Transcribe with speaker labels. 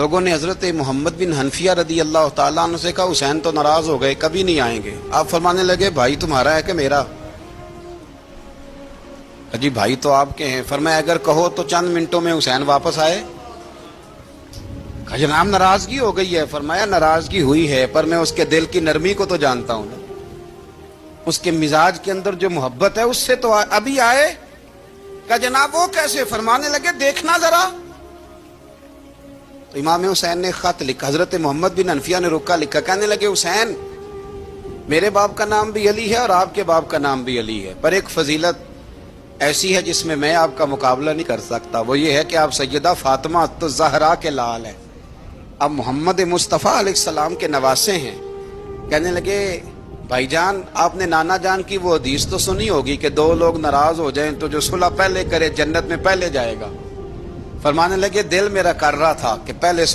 Speaker 1: لوگوں نے حضرت محمد بن حنفیہ رضی اللہ تعالیٰ عنہ سے کہا حسین تو ناراض ہو گئے، کبھی نہیں آئیں گے۔ آپ فرمانے لگے بھائی تمہارا ہے کہ میرا؟ جی بھائی تو آپ کے ہیں۔ فرمایا اگر کہو تو چند منٹوں میں حسین واپس آئے۔ جناب ناراضگی ہو گئی ہے۔ فرمایا ناراضگی ہوئی ہے پر میں اس کے دل کی نرمی کو تو جانتا ہوں، اس کے مزاج کے اندر جو محبت ہے اس سے تو ابھی آئے۔ کہا جناب وہ کیسے؟ فرمانے لگے دیکھنا ذرا۔ تو امام حسین نے خط لکھا، حضرت محمد بن حنفیہ نے رکا لکھا، کہنے لگے حسین میرے باپ کا نام بھی علی ہے اور آپ کے باپ کا نام بھی علی ہے، پر ایک فضیلت ایسی ہے جس میں آپ کا مقابلہ نہیں کر سکتا، وہ یہ ہے کہ آپ سیدہ فاطمہ الزہرا کے لال ہیں، اب محمد مصطفیٰ علیہ السلام کے نواسے ہیں۔ کہنے لگے بھائی جان آپ نے نانا جان کی وہ حدیث تو سنی ہوگی کہ دو لوگ ناراض ہو جائیں تو جو صلح پہلے کرے جنت میں پہلے جائے گا۔ فرمانے لگے دل میرا کر رہا تھا کہ پہلے